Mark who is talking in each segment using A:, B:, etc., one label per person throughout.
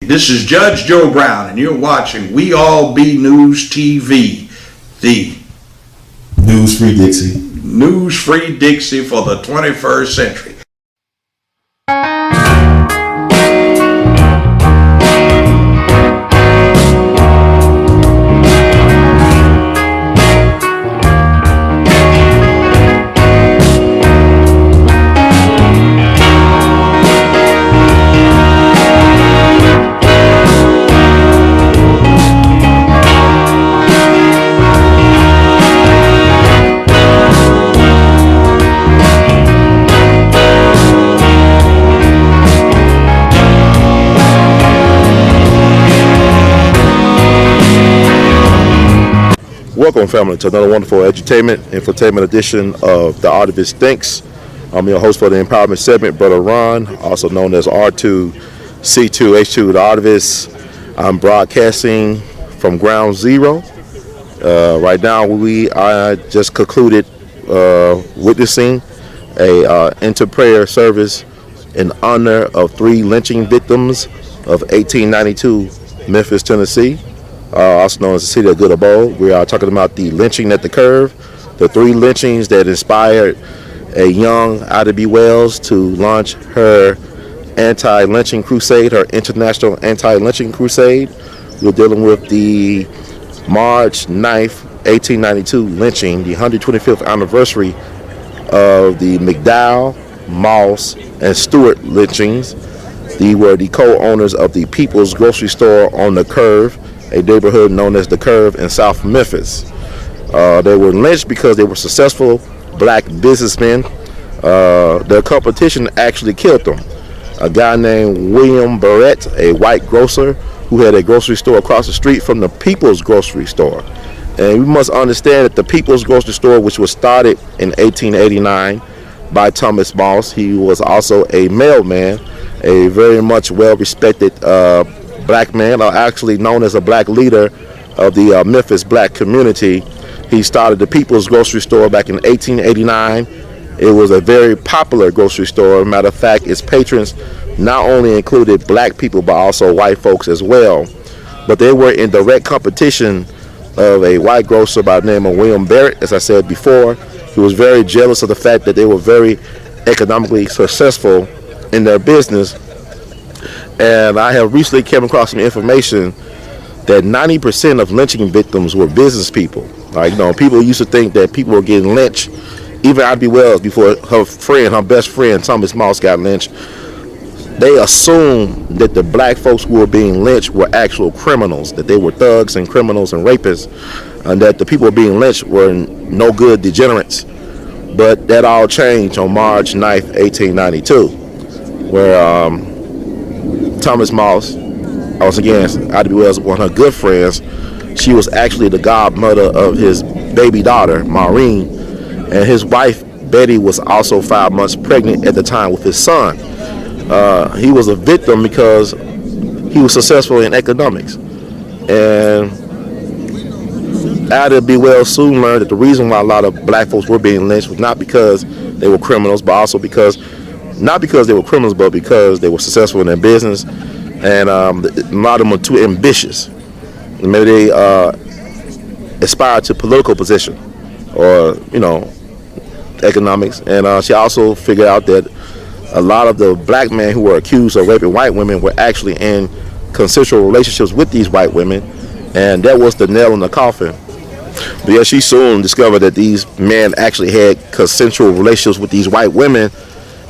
A: This is Judge Joe Brown, and you're watching We All Be News TV, the
B: News-Free Dixie.
A: News-Free Dixie for the 21st century.
B: Welcome, family, to another wonderful infotainment edition of The Artivist Thinks. I'm your host for the empowerment segment, Brother Ron, also known as R2C2H2, The Artivist. I'm broadcasting from Ground Zero. Right now, we are just concluded witnessing a inter-prayer service in honor of 3 lynching victims of 1892 Memphis, Tennessee. Also known as the city of Good Abode. We are talking about the lynching at the curve, the 3 lynchings that inspired a young Ida B. Wells to launch her anti-lynching crusade, her international anti-lynching crusade. We're dealing with the March 9th, 1892 lynching, the 125th anniversary of the McDowell, Moss, and Stewart lynchings. They were the co-owners of the People's Grocery Store on the Curve, a neighborhood known as the Curve in South Memphis. They were lynched because they were successful black businessmen. Their competition actually killed them. A guy named William Barnett, a white grocer who had a grocery store across the street from the People's Grocery Store. And we must understand that the People's Grocery Store, which was started in 1889 by Thomas Moss, he was also a mailman, a very much well-respected black man, or actually known as a black leader of the Memphis black community. He started the People's Grocery Store back in 1889. It was a very popular grocery store. Matter of fact, its patrons not only included black people but also white folks as well. But they were in direct competition of a white grocer by the name of William Barrett. As I said before, he was very jealous of the fact that they were very economically successful in their business. And I have recently come across some information that 90% of lynching victims were business people. Like, people used to think that people were getting lynched. Even Ida B. Wells, before her best friend, Thomas Moss, got lynched, they assumed that the black folks who were being lynched were actual criminals, that they were thugs and criminals and rapists, and that the people being lynched were no good degenerates. But that all changed on March 9th, 1892, where Thomas Moss, once again, Ida B. Wells, one of her good friends, she was actually the godmother of his baby daughter, Maureen, and his wife, Betty, was also 5 months pregnant at the time with his son. He was a victim because he was successful in economics. And Ida B. Wells soon learned that the reason why a lot of black folks were being lynched was not because they were criminals, but also not because they were criminals, but because they were successful in their business, and a lot of them were too ambitious. Maybe they aspired to political position or, economics. And she also figured out that a lot of the black men who were accused of raping white women were actually in consensual relationships with these white women, and that was the nail in the coffin. But yeah, she soon discovered that these men actually had consensual relationships with these white women,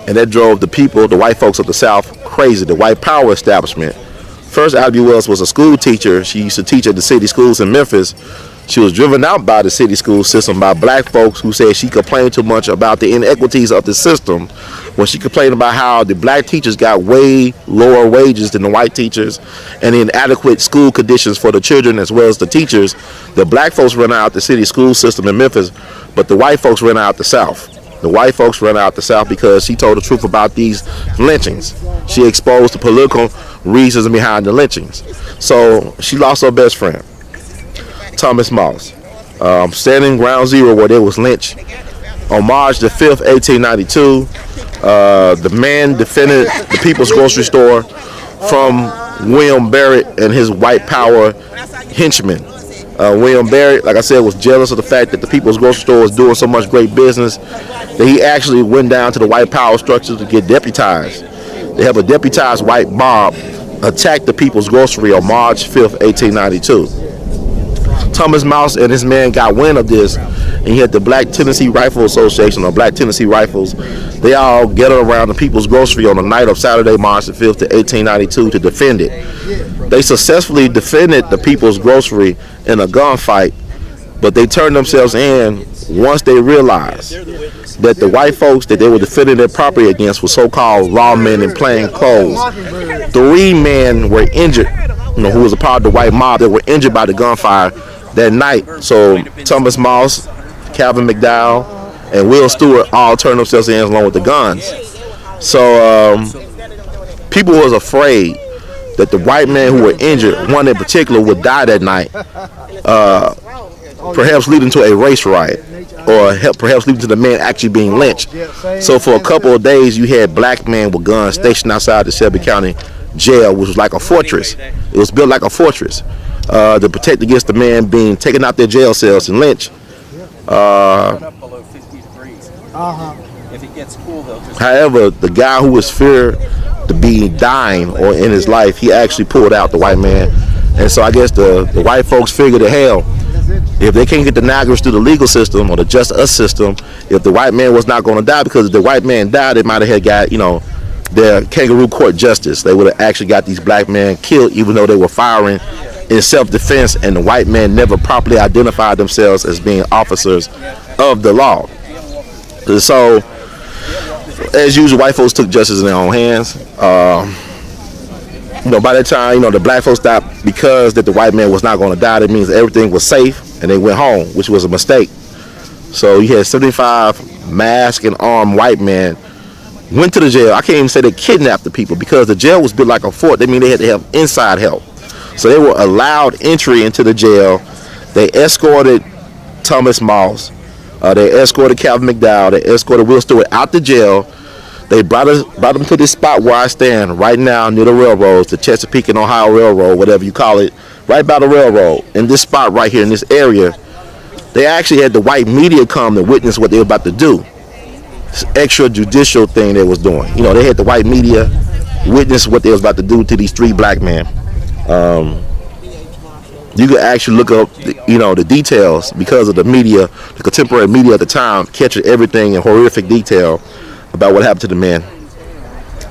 B: and that drove the people, the white folks of the South, crazy, the white power establishment. First, Ida B. Wells was a school teacher. She used to teach at the city schools in Memphis. She was driven out by the city school system by black folks who said she complained too much about the inequities of the system. When she complained about how the black teachers got way lower wages than the white teachers and inadequate school conditions for the children as well as the teachers, the black folks ran out the city school system in Memphis, but the white folks ran out the South. The white folks ran out the South because she told the truth about these lynchings. She exposed the political reasons behind the lynchings. So she lost her best friend, Thomas Moss, standing ground zero where they was lynched. On March the 5th, 1892, the man defended the People's Grocery Store from William Barrett and his white power henchmen. William Barrett, like I said, was jealous of the fact that the People's Grocery Store was doing so much great business that he actually went down to the white power structure to get deputized. They have a deputized white mob attack the People's Grocery on March 5th, 1892. Thomas Mouse and his men got wind of this, and he had the Black Tennessee Rifle Association, or Black Tennessee Rifles. They all gathered around the People's Grocery on the night of Saturday, March the 5th, 1892 to defend it. They successfully defended the People's Grocery in a gunfight, but they turned themselves in once they realized that the white folks that they were defending their property against were so-called lawmen in plain clothes. 3 men were injured, who was a part of the white mob that were injured by the gunfire that night. So Thomas Mouse, Calvin McDowell, and Will Stewart all turned themselves in along with the guns. So people was afraid that the white men who were injured, one in particular, would die that night, perhaps leading to a race riot, or perhaps leading to the men actually being lynched. So for a couple of days, you had black men with guns stationed outside the Shelby County jail, which was like a fortress. It was built like a fortress to protect against the men being taken out their jail cells and lynched. However, the guy who was feared to be dying or in his life, he actually pulled out the white man. And so I guess the white folks figured that, hell, if they can't get the Niagara's through the legal system or the Just Us system, if the white man was not going to die, because if the white man died, they might have got, their kangaroo court justice. They would have actually got these black men killed, even though they were firing in self-defense, and the white men never properly identified themselves as being officers of the law. So, as usual, white folks took justice in their own hands. By that time, the black folks stopped because that the white man was not going to die. That means everything was safe, and they went home, which was a mistake. So you had 75 masked and armed white men went to the jail. I can't even say they kidnapped the people, because the jail was built like a fort. That means they had to have inside help. So they were allowed entry into the jail. They escorted Thomas Mouse. They escorted Calvin McDowell. They escorted Will Stewart out the jail. They brought them to this spot where I stand right now near the railroads, the Chesapeake and Ohio Railroad, whatever you call it, right by the railroad. In this spot right here in this area, they actually had the white media come to witness what they were about to do. This extrajudicial thing they was doing. They had the white media witness what they was about to do to these 3 black men. You could actually look up, the details, because of the media, the contemporary media at the time, catching everything in horrific detail about what happened to the man.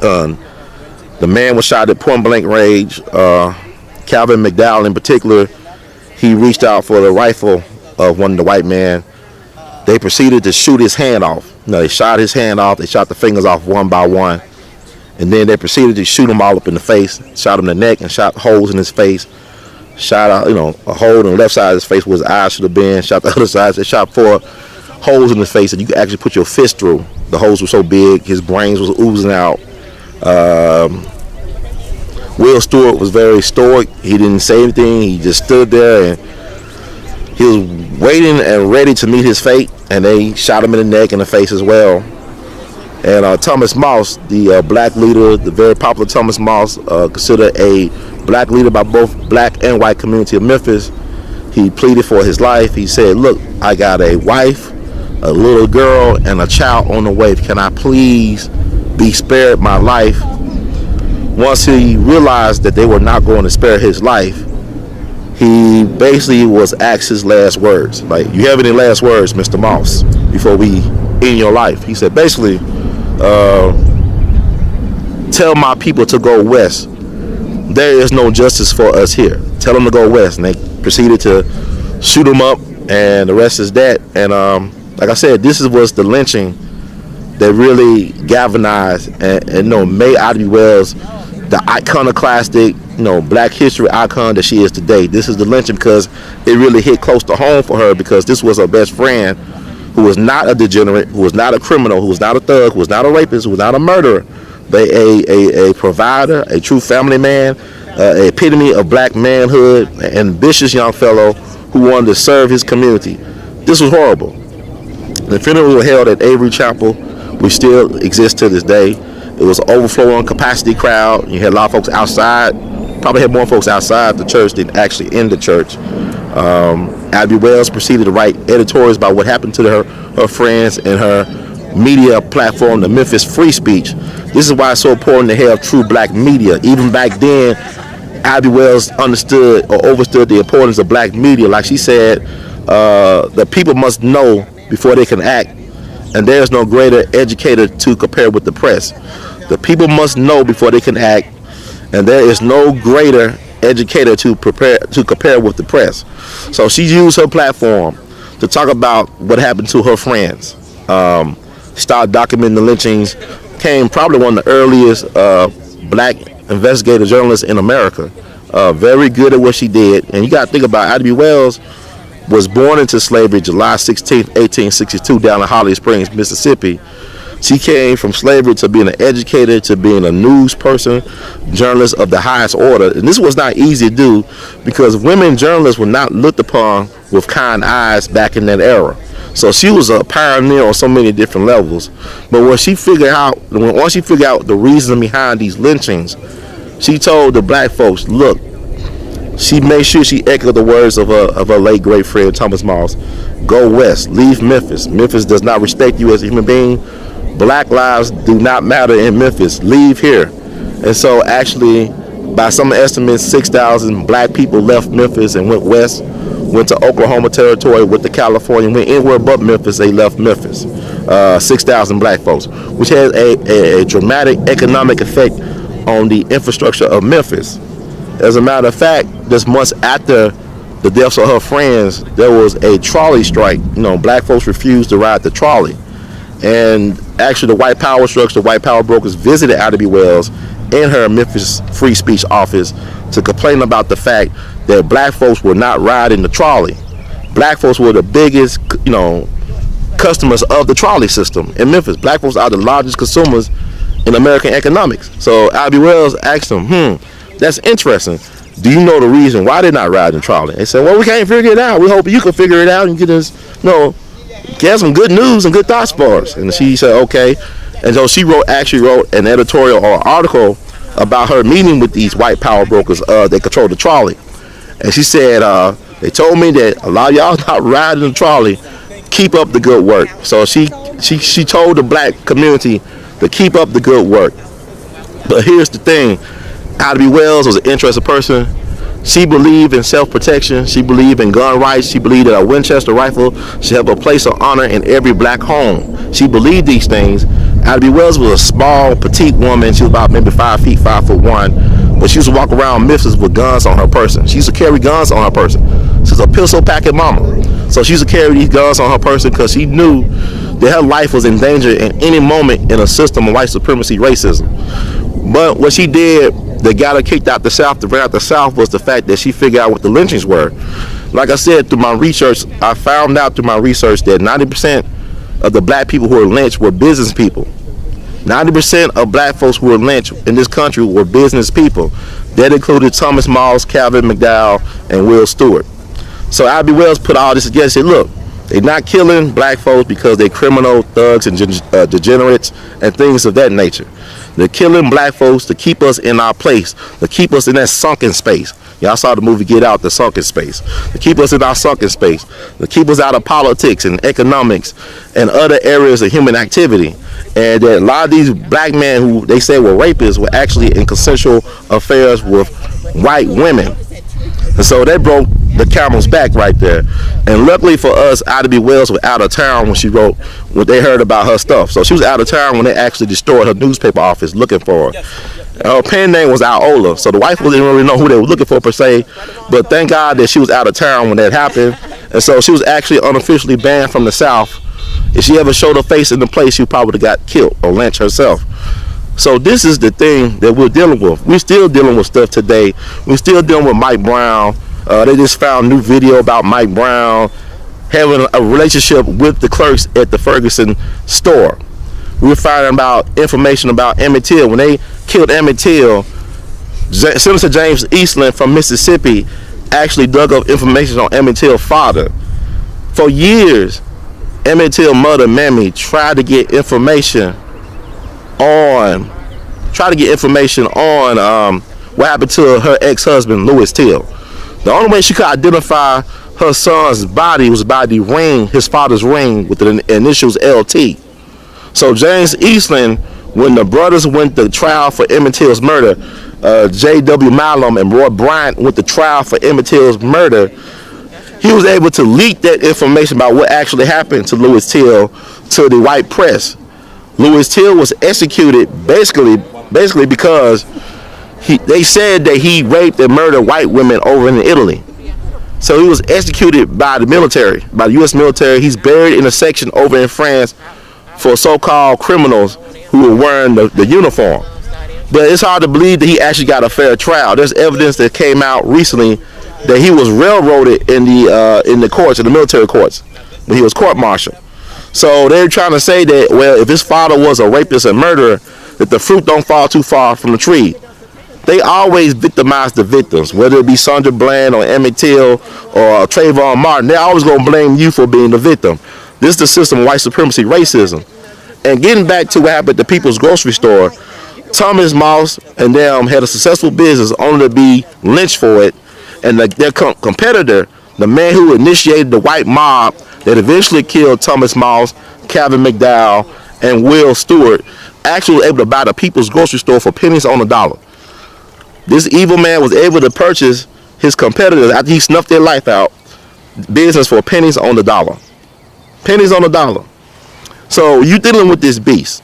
B: The man was shot at point blank range. Calvin McDowell in particular, he reached out for the rifle of one of the white men. They proceeded to shoot his hand off. They shot his hand off. They shot the fingers off one by one. And then they proceeded to shoot him all up in the face, shot him in the neck and shot holes in his face. Shot out, a hole in the left side of his face where his eyes should have been. Shot the other side. They shot 4 holes in his face that you could actually put your fist through. The holes were so big, his brains was oozing out. Will Stewart was very stoic. He didn't say anything. He just stood there, and he was waiting and ready to meet his fate. And they shot him in the neck and the face as well. And Thomas Mouse, the black leader, the very popular Thomas Mouse, considered a black leader by both black and white community of Memphis. He pleaded for his life. He said, "Look, I got a wife, a little girl, and a child on the way. Can I please be spared my life?" Once he realized that they were not going to spare his life, he basically was asked his last words. Like, "You have any last words, Mr. Mouse, before we end your life?" He said, basically, "Tell my people to go west. There is no justice for us here. Tell them to go west." And they proceeded to shoot him up, and the rest is that. And like I said, this was the lynching that really galvanized and made Ida B. Wells the iconoclastic, black history icon that she is today. This is the lynching because it really hit close to home for her, because this was her best friend, who was not a degenerate, who was not a criminal, who was not a thug, who was not a rapist, who was not a murderer, but a provider, a true family man, an epitome of black manhood, an ambitious young fellow who wanted to serve his community. This was horrible. The funeral was held at Avery Chapel, which still exists to this day. It was an overflowing capacity crowd. You had a lot of folks outside probably had more folks outside the church than actually in the church. Abby Wells proceeded to write editorials about what happened to her friends and her media platform, the Memphis Free Speech. This is why it's so important to have true black media. Even back then, Abby Wells understood or overstood the importance of black media. Like she said, that people must know before they can act, and there's no greater educator to compare with the press. The people must know before they can act, and there is no greater educator to compare with the press. So she used her platform to talk about what happened to her friends. Started documenting the lynchings. Came probably one of the earliest black investigative journalists in America. Very good at what she did. And you got to think about Abby Wells was born into slavery July 16th, 1862 down in Holly Springs, Mississippi. She came from slavery to being an educator, to being a news person, journalist of the highest order. And this was not easy to do because women journalists were not looked upon with kind eyes back in that era. So she was a pioneer on so many different levels. But once she figured out the reason behind these lynchings, she told the black folks, look, she made sure she echoed the words of her late great friend Thomas Moss, go west, leave Memphis. Memphis does not respect you as a human being. Black lives do not matter in Memphis. Leave here. And so actually, by some estimates, 6,000 black people left Memphis and went west, went to Oklahoma territory, went to California, went anywhere but Memphis. They left Memphis. 6,000 black folks, which has a dramatic economic effect on the infrastructure of Memphis. As a matter of fact, just months after the deaths of her friends, there was a trolley strike. You know, black folks refused to ride the trolley. And actually the white power structure, the white power brokers visited Abby Wells in her Memphis Free Speech office to complain about the fact that black folks were not riding the trolley. Black folks were the biggest, customers of the trolley system in Memphis. Black folks are the largest consumers in American economics. So Abby Wells asked them, that's interesting. Do you know the reason why they're not riding the trolley? They said, well, we can't figure it out. We hope you can figure it out and get us, get some good news and good thoughts for us. And she said, okay. And so she actually wrote an editorial or article about her meeting with these white power brokers that control the trolley. And she said, they told me that a lot of y'all not riding the trolley. Keep up the good work. So she told the black community to keep up the good work. But here's the thing. Abby Wells was an interesting person. She believed in self-protection. She believed in gun rights. She believed that a Winchester rifle should have a place of honor in every black home. She believed these things. Abby Wells was a small, petite woman. She was about maybe 5 feet, 5'1", but she used to walk around Memphis with guns on her person. She used to carry guns on her person. She was a pistol-packing mama. So she used to carry these guns on her person because she knew that her life was in danger at any moment in a system of white supremacy racism. But what she did that got her kicked out the South, to bring out the South, was the fact that she figured out what the lynchings were. Like I said, through my research, I found out through my research that 90% of the black people who were lynched were business people. 90% of black folks who were lynched in this country were business people. That included Thomas Moss, Calvin McDowell, and Will Stewart. So Abby Wells put all this together and said, look, they're not killing black folks because they're criminal thugs and degenerates and things of that nature. They're killing black folks to keep us in our place, to keep us in that sunken space. Y'all saw the movie Get Out, the sunken space. To keep us in our sunken space, to keep us out of politics and economics and other areas of human activity. And that a lot of these black men who they say were rapists were actually in consensual affairs with white women. And so they broke the camel's back right there. And luckily for us, Abby Wells was out of town when she wrote, when they heard about her stuff. So she was out of town when they actually destroyed her newspaper office looking for her. Her pen name was A.L.L, so the wife didn't really know who they were looking for per se, but thank God that she was out of town when that happened. And so she was actually unofficially banned from the South. If she ever showed her face in the place, she probably got killed or lynched herself. So this is the thing that we're dealing with. We're still dealing with stuff today. We're still dealing with Mike Brown. They just found new video about Mike Brown having a relationship with the clerks at the Ferguson store. We were finding about information about Emmett Till. When they killed Emmett Till, Senator James Eastland from Mississippi actually dug up information on Emmett Till's father. For years, Emmett Till's mother, Mammy, tried to get information on what happened to her ex-husband, Louis Till. The only way she could identify her son's body was by the ring, his father's ring, with the initials LT. So James Eastland, when the brothers went to trial for Emmett Till's murder, J.W. Malum and Roy Bryant went to trial for Emmett Till's murder, he was able to leak that information about what actually happened to Louis Till to the white press. Louis Till was executed basically because they said that he raped and murdered white women over in Italy. So he was executed by the military, by the U.S. military. He's buried in a section over in France for so-called criminals who were wearing the uniform. But it's hard to believe that he actually got a fair trial. There's evidence that came out recently that he was railroaded in the courts, in the military courts, when he was court-martialed. So they're trying to say that, well, if his father was a rapist and murderer, that the fruit don't fall too far from the tree. They always victimize the victims, whether it be Sandra Bland or Emmett Till or Trayvon Martin. They're always going to blame you for being the victim. This is the system of white supremacy, racism. And getting back to what happened at the People's Grocery Store, Thomas Moss and them had a successful business only to be lynched for it. And their competitor, the man who initiated the white mob that eventually killed Thomas Moss, Calvin McDowell, and Will Stewart, actually was able to buy the People's Grocery Store for pennies on the dollar. This evil man was able to purchase his competitors after he snuffed their life out, business for pennies on the dollar. Pennies on the dollar. So you dealing with this beast.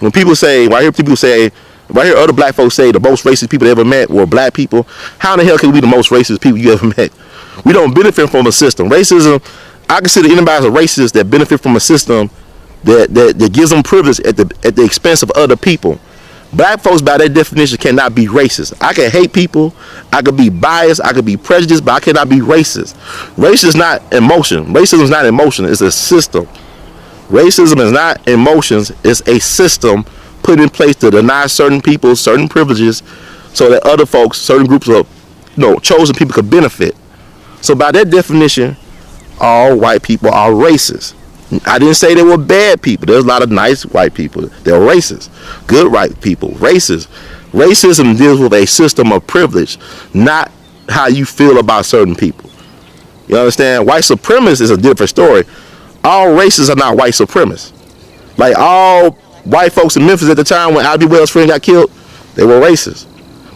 B: When people say, when I hear other black folks say the most racist people they ever met were black people, how in the hell can we be the most racist people you ever met? We don't benefit from a system. Racism, I consider anybody as a racist that benefit from a system that gives them privilege at the expense of other people. Black folks, by their definition, cannot be racist. I can hate people, I could be biased, I could be prejudiced, but I cannot be racist. Race is not emotion. Racism is not emotion, it's a system. Racism is not emotions, it's a system put in place to deny certain people certain privileges so that other folks, certain groups of chosen people could benefit. So by that definition, all white people are racist. I didn't say they were bad people. There's a lot of nice white people. They're racist. Good white people. Racist. Racism deals with a system of privilege, not how you feel about certain people. You understand? White supremacists is a different story. All races are not white supremacists. Like all white folks in Memphis at the time when A.L.L.'s friend got killed, they were racist.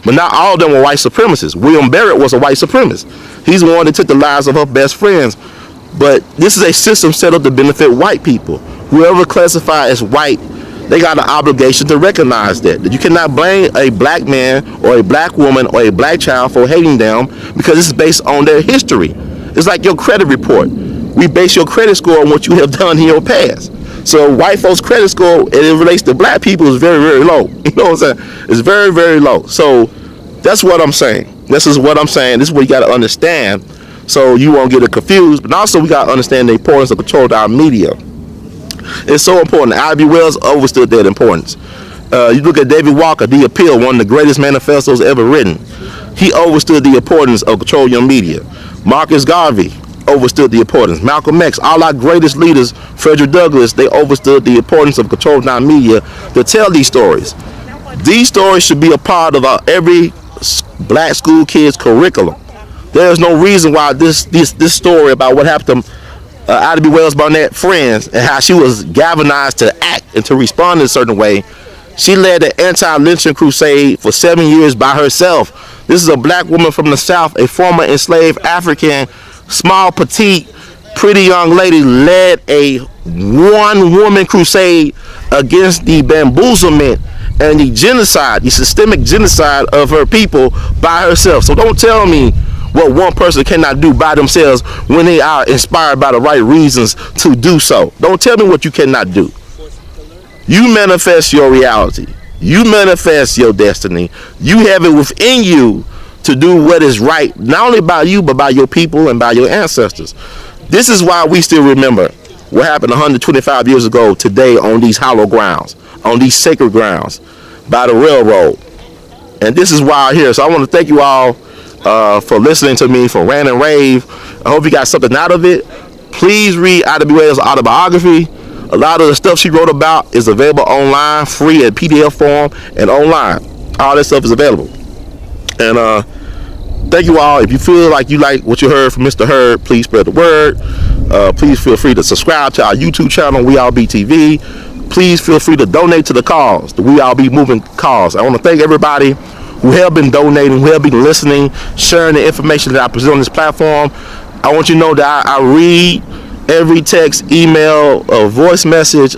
B: But not all of them were white supremacists. William Barrett was a white supremacist. He's the one that took the lives of her best friends. But this is a system set up to benefit white people. Whoever classified as white, they got an obligation to recognize that you cannot blame a black man or a black woman or a black child for hating them because it's based on their history. It's like your credit report. We base your credit score on what you have done in your past. So white folks' credit score, and it relates to black people, is very, very low. You know what I'm saying? It's very, very low. So that's what I'm saying. This is what I'm saying. This is what you got to understand, so you won't get it confused. But also we got to understand the importance of controlling our media. It's so important. I.B. Wells understood that importance. You look at David Walker, The Appeal, one of the greatest manifestos ever written. He understood the importance of controlling your media. Marcus Garvey understood the importance. Malcolm X, all our greatest leaders, Frederick Douglass, they understood the importance of controlling our media to tell these stories. These stories should be a part of every black school kid's curriculum. There's no reason why this story about what happened to Ida B. Wells-BARNETT friends and how she was galvanized to act and to respond in a certain way. She led the anti-lynching crusade for 7 years by herself. This is a black woman from the South, a former enslaved African, small, petite, pretty young lady, led a one-woman crusade against the bamboozlement and the genocide, the systemic genocide of her people by herself. So don't tell me what one person cannot do by themselves when they are inspired by the right reasons to do so. Don't tell me what you cannot do. You manifest your reality. You manifest your destiny. You have it within you to do what is right, not only by you, but by your people and by your ancestors. This is why we still remember what happened 125 years ago today on these hollow grounds, on these sacred grounds, by the railroad. And this is why I'm here. So I want to thank you all for listening to me, for Rant and Rave. I hope you got something out of it. Please read Ida B. Wells' autobiography. A lot of the stuff she wrote about is available online, free at PDF form and online. All that stuff is available. And thank you all. If you feel like you like what you heard from Mr. Hurd, please spread the word. Please feel free to subscribe to our YouTube channel, We All Be TV. Please feel free to donate to the cause, the We All Be Moving cause. I want to thank everybody who have been donating, who have been listening, sharing the information that I present on this platform. I want you to know that I read every text, email, voice message,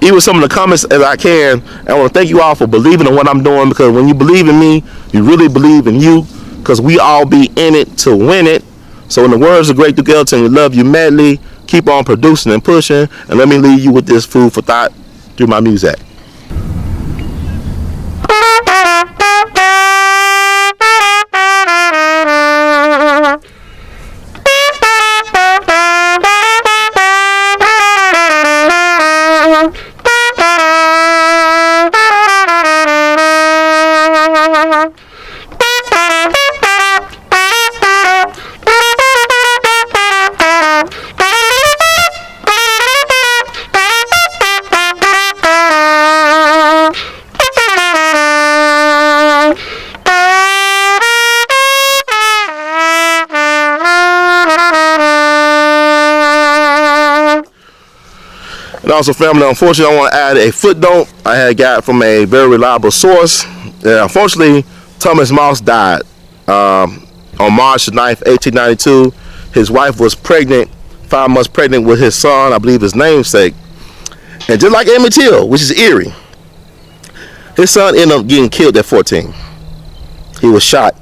B: even some of the comments as I can. And I want to thank you all for believing in what I'm doing, because when you believe in me, you really believe in you, because we all be in it to win it. So in the words of Great Duke Elton, we love you madly. Keep on producing and pushing. And let me leave you with this food for thought through my music. And also, family, unfortunately, I want to add a footnote I had got from a very reliable source. Unfortunately, Thomas Moss died on March 9th, 1892. His wife was pregnant, 5 months pregnant with his son, I believe his namesake. And just like Emmett Till, which is eerie, his son ended up getting killed at 14. He was shot.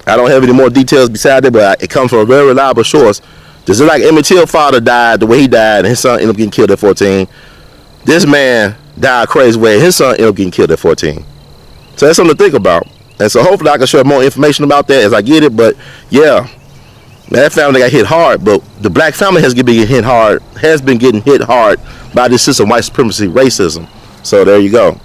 B: I don't have any more details beside it, but it comes from a very reliable source. Just like Emmett Till's father died the way he died, and his son ended up getting killed at 14. This man died a crazy way, and his son ended up getting killed at 14. So that's something to think about. And so hopefully I can share more information about that as I get it. But yeah, that family got hit hard. But the black family has been getting hit hard by this system of white supremacy, racism. So there you go.